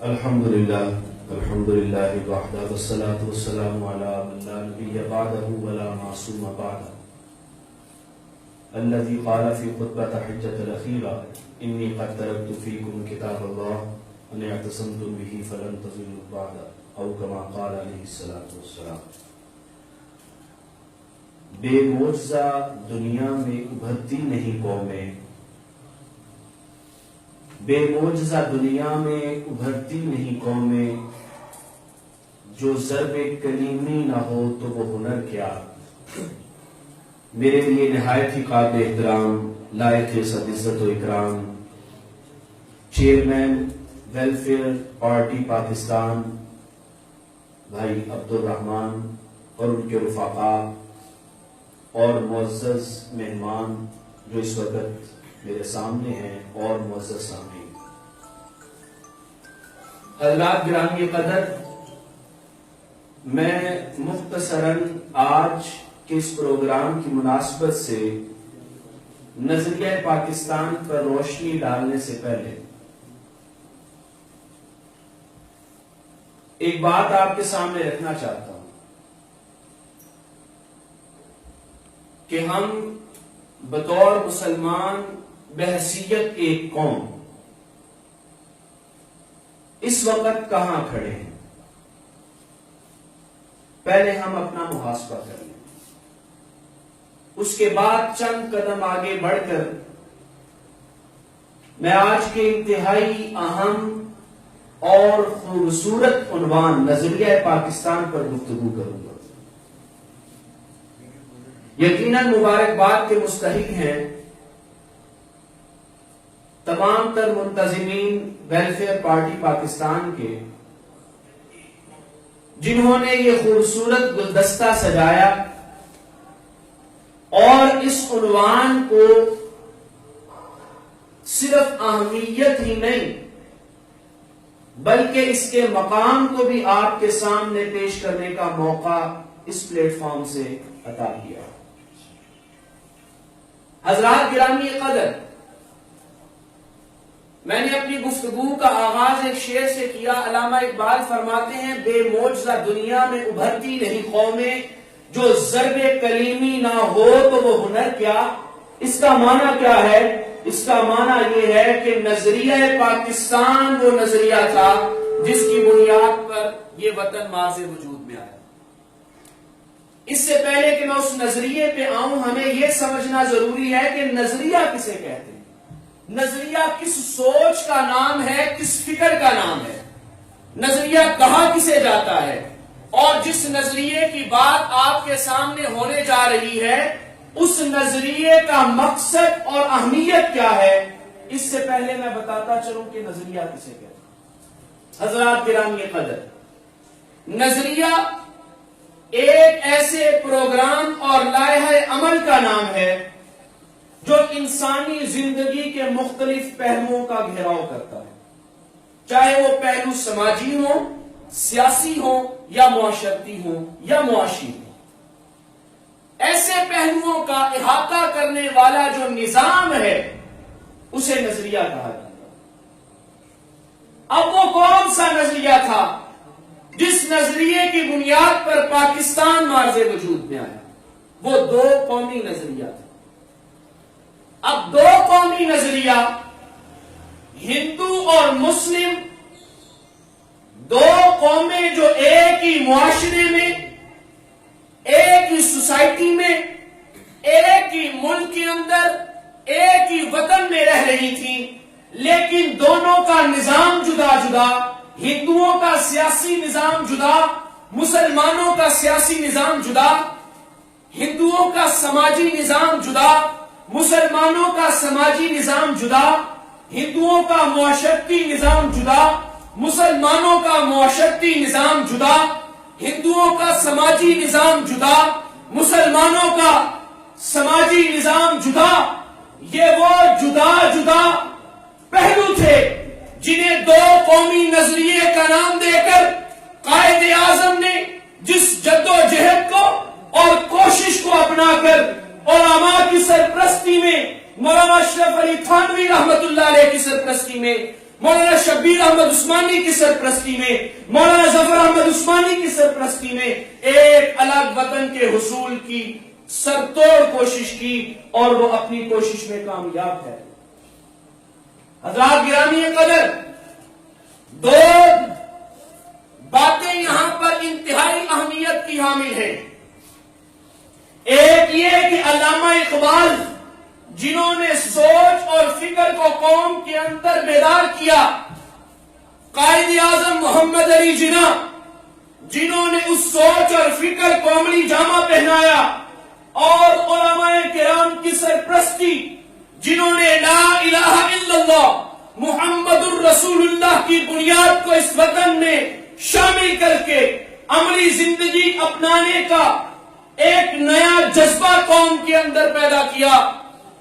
الحمدللہ وحدہ والصلاة والسلام علی من لا نبی بعدہ ولا معصوم بعدہ الذي قال في خطبة حجة الأخيرة إني قد تركت فيكم كتاب الله أن اعتصمتم به فلن تضلوا بعد أو كما قال عليه الصلاة والسلام. بے معجزہ دنیا میں ابھرتی نہیں قومیں، بے معجزہ دنیا میں ابھرتی نہیں قومیں، جو ضرب کلیمی نہ ہو تو وہ ہنر کیا. میرے لیے نہایت ہی قابل احترام، لائق صد عزت و اکرام چیئرمین ویلفیئر پارٹی پاکستان بھائی عبدالرحمان اور ان کے رفقا اور معزز مہمان جو اس وقت میرے سامنے ہیں اور معزز سامعین، حضرات گرامی قدر، میں مختصراً آج کے اس پروگرام کی مناسبت سے نظریہ پاکستان پر روشنی ڈالنے سے پہلے ایک بات آپ کے سامنے رکھنا چاہتا ہوں کہ ہم بطور مسلمان بحیثیت ایک قوم اس وقت کہاں کھڑے ہیں. پہلے ہم اپنا محاسبہ کر لیں، اس کے بعد چند قدم آگے بڑھ کر میں آج کے انتہائی اہم اور خوبصورت عنوان نظریہ پاکستان پر گفتگو کروں گا. یقیناً مبارکباد کے مستحق ہیں تمام تر منتظمین ویلفیئر پارٹی پاکستان کے، جنہوں نے یہ خوبصورت گلدستہ سجایا اور اس عنوان کو صرف اہمیت ہی نہیں بلکہ اس کے مقام کو بھی آپ کے سامنے پیش کرنے کا موقع اس پلیٹ فارم سے عطا کیا. حضرات گرامی قدر، میں نے اپنی گفتگو کا آغاز ایک شعر سے کیا. علامہ اقبال فرماتے ہیں، بے معجزہ دنیا میں ابھرتی نہیں قومیں، جو ضرب کلیمی نہ ہو تو وہ ہنر کیا. اس کا معنی کیا ہے؟ اس کا معنی یہ ہے کہ نظریہ پاکستان وہ نظریہ تھا جس کی بنیاد پر یہ وطن ماض وجود میں آیا. اس سے پہلے کہ میں اس نظریے پہ آؤں، ہمیں یہ سمجھنا ضروری ہے کہ نظریہ کسے کہتے ہیں. نظریہ کس سوچ کا نام ہے، کس فکر کا نام ہے. نظریہ کہاں کسے جاتا ہے، اور جس نظریے کی بات آپ کے سامنے ہونے جا رہی ہے اس نظریے کا مقصد اور اہمیت کیا ہے. اس سے پہلے میں بتاتا چلوں کہ نظریہ کسے کہتے ہیں. حضرات گرامی قدر، نظریہ ایک ایسے پروگرام اور لائحہ عمل کا نام ہے جو انسانی زندگی کے مختلف پہلوؤں کا گھیراؤ کرتا ہے، چاہے وہ پہلو سماجی ہوں، سیاسی ہوں یا معاشرتی ہوں یا معاشی ہوں. ایسے پہلوؤں کا احاطہ کرنے والا جو نظام ہے اسے نظریہ کہا جاتا ہے. اب وہ کون سا نظریہ تھا جس نظریے کی بنیاد پر پاکستان مارز وجود میں آیا؟ وہ دو قومی نظریہ تھا. اب دو قومی نظریہ، ہندو اور مسلم، دو قومیں جو ایک ہی معاشرے میں، ایک ہی سوسائٹی میں، ایک ہی ملک کے اندر، ایک ہی وطن میں رہ رہی تھیں، لیکن دونوں کا نظام جدا جدا. ہندوؤں کا سیاسی نظام جدا، مسلمانوں کا سیاسی نظام جدا. ہندوؤں کا سماجی نظام جدا، مسلمانوں کا سماجی نظام جدا. ہندوؤں کا معاشرتی نظام جدا، مسلمانوں کا معاشرتی نظام جدا. ہندوؤں کا سماجی نظام جدا، مسلمانوں کا سماجی نظام جدا. یہ وہ جدا جدا پہلو تھے جنہیں دو قومی نظریے کا نام دے کر قائد اعظم نے جس جدوجہد کو اور کوشش کو اپنا کر علماء کی سرپرستی میں، مولانا اشرف علی تھانوی رحمت اللہ علیہ کی سرپرستی میں مولانا شبیر احمد عثمانی کی سرپرستی میں، مولانا ظفر احمد عثمانی کی سرپرستی میں ایک الگ وطن کے حصول کی سرتوڑ کوشش کی اور وہ اپنی کوشش میں کامیاب ہے۔ حضرات گرامی قدر، دو باتیں یہاں پر انتہائی اہمیت کی حامل ہیں۔ ایک یہ کہ علامہ اقبال جنہوں نے سوچ اور فکر کو قوم کے اندر بیدار کیا، قائد اعظم محمد علی جناح جنہوں نے اس سوچ اور فکر کو عملی جامہ پہنایا، اور علماء کرام کی سرپرستی جنہوں نے لا الہ الا اللہ محمد الرسول اللہ کی بنیاد کو اس وطن میں شامل کر کے عملی زندگی اپنانے کا ایک نیا جذبہ قوم کے اندر پیدا کیا،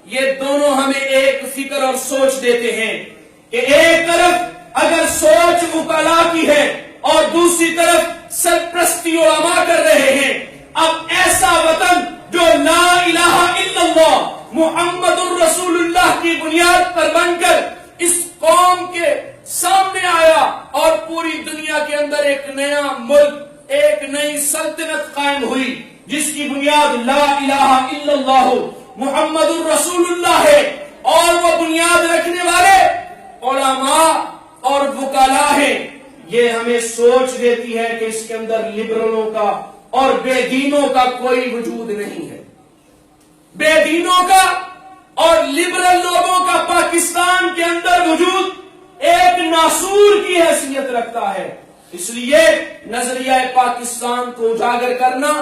یہ دونوں ہمیں ایک فکر اور سوچ دیتے ہیں کہ ایک طرف اگر سوچ وکلاء کی ہے اور دوسری طرف سرپرستی علماء کر رہے ہیں، اب ایسا وطن جو لا الہ الا اللہ محمد الرسول اللہ کی بنیاد پر بن کر اس قوم کے سامنے آیا اور پوری دنیا کے اندر ایک نیا ملک، ایک نئی سلطنت قائم ہوئی جس کی بنیاد لا الہ الا اللہ محمد الرسول اللہ ہے، اور وہ بنیاد رکھنے والے علماء اور وکلاء ہیں۔ یہ ہمیں سوچ دیتی ہے کہ اس کے اندر لبرلوں کا اور بے دینوں کا کوئی وجود نہیں ہے۔ بے دینوں کا اور لبرل لوگوں کا پاکستان کے اندر وجود ایک ناسور کی حیثیت رکھتا ہے۔ اس لیے نظریہ پاکستان کو اجاگر کرنا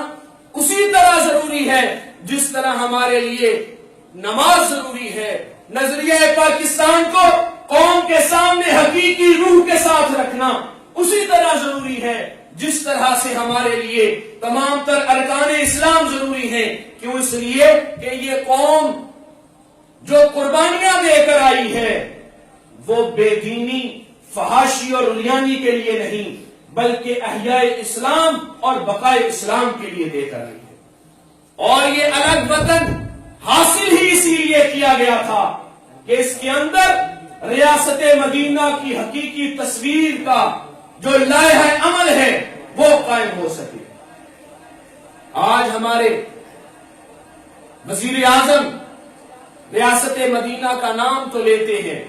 اسی طرح ضروری ہے جس طرح ہمارے لیے نماز ضروری ہے۔ نظریہ پاکستان کو قوم کے سامنے حقیقی روح کے ساتھ رکھنا اسی طرح ضروری ہے جس طرح سے ہمارے لیے تمام تر ارکان اسلام ضروری ہیں۔ کیوں؟ اس لیے کہ یہ قوم جو قربانیاں دے کر آئی ہے وہ بے دینی، فحاشی اور عریانی کے لیے نہیں بلکہ احیاء اسلام اور بقائے اسلام کے لیے دے کر آئی ہے۔ اور یہ الگ وطن حاصل ہی اسی لیے کیا گیا تھا کہ اس کے اندر ریاست مدینہ کی حقیقی تصویر کا جو لائحہ عمل ہے وہ قائم ہو سکے۔ آج ہمارے وزیر اعظم ریاست مدینہ کا نام تو لیتے ہیں،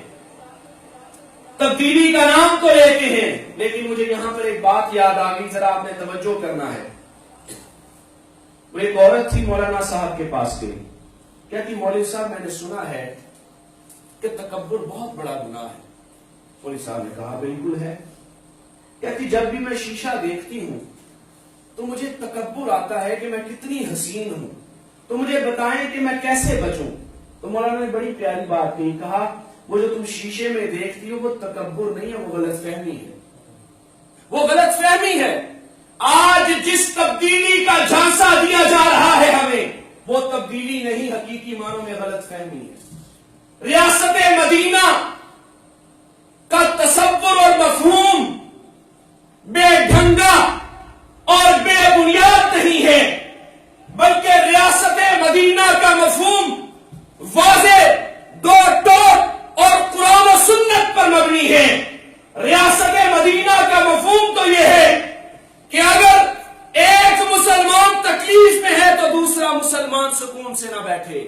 تبدیلی کا نام تو لیتے ہیں، لیکن مجھے یہاں پر ایک بات یاد آ گئی، ذرا آپ نے توجہ کرنا ہے۔ وہ ایک عورت تھی مولانا صاحب کے پاس گئی، کہتی مولوی صاحب میں نے سنا ہے کہ تکبر بہت بڑا گناہ ہے۔ مولوی صاحب نے کہا بالکل ہے۔ کہتی جب بھی میں شیشہ دیکھتی ہوں تو مجھے تکبر آتا ہے کہ میں کتنی حسین ہوں، تو مجھے بتائیں کہ میں کیسے بچوں۔ تو مولانا نے بڑی پیاری بات کہی، کہا وہ جو تم شیشے میں دیکھتی ہو وہ تکبر نہیں ہے، وہ غلط فہمی ہے، وہ غلط فہمی ہے۔ آج جس تبدیلی کا جھانسا دیا جا رہا ہے ہمیں، وہ تبدیلی نہیں، حقیقی معنوں میں غلط فہمی ہے۔ ریاست مدینہ کا تصور اور مفہوم بے ڈھنگا اور بے بنیاد نہیں ہے، بلکہ ریاست مدینہ کا مفہوم واضح، دو ٹوک اور قرآن و سنت پر مبنی ہے۔ ریاست مدینہ کا مفہوم تو یہ ہے کہ اگر ایک مسلمان تکلیف میں ہے تو دوسرا مسلمان سکون سے نہ بیٹھے۔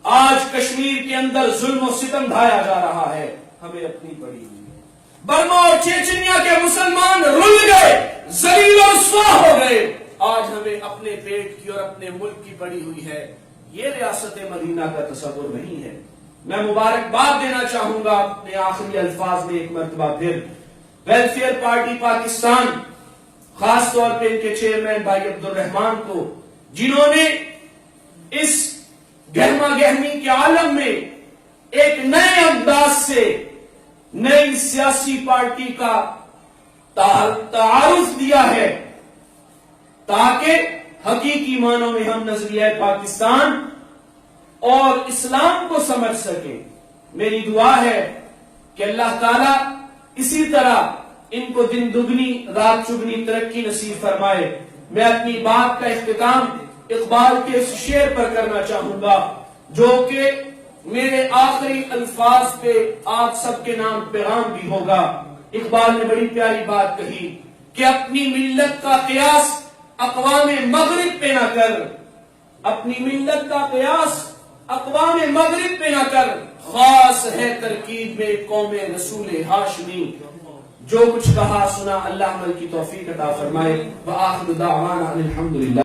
آج کشمیر کے اندر ظلم و ستم ڈھایا جا رہا ہے، ہمیں اپنی پڑی ہوئی ہے۔ برما اور چیچنیا کے مسلمان رل گئے، ذلیل و رسوا ہو گئے۔ آج ہمیں اپنے پیٹ کی اور اپنے ملک کی پڑی ہوئی ہے۔ یہ ریاست مدینہ کا تصور نہیں ہے۔ میں مبارکباد دینا چاہوں گا اپنے آخری الفاظ میں ایک مرتبہ پھر ویلفیئر پارٹی پاکستان، خاص طور پہ ان کے چیئرمین بھائی عبد الرحمان کو، جنہوں نے اس گہما گہمی کے عالم میں ایک نئے انداز سے نئی سیاسی پارٹی کا تعارف دیا ہے تاکہ حقیقی معنوں میں ہم نظریہ پاکستان اور اسلام کو سمجھ سکیں۔ میری دعا ہے کہ اللہ تعالیٰ اسی طرح ان کو دن دگنی رات چگنی ترقی نصیب فرمائے۔ میں اپنی بات کا اختتام اقبال کے اس شعر پر کرنا چاہوں گا جو کہ میرے آخری الفاظ پہ آپ سب کے نام پیغام بھی ہوگا۔ اقبال نے بڑی پیاری بات کہی کہ اپنی ملت کا قیاس اقوام مغرب پہ نہ کر، اپنی ملت کا قیاس اقوام مغرب پہ نہ کر، خاص ہے ترکیب میں قوم رسول ہاشمی۔ جو کچھ کہا سنا، اللہ عمل کی توفیق عطا فرمائے۔ وآخر دعوانا الحمدللہ۔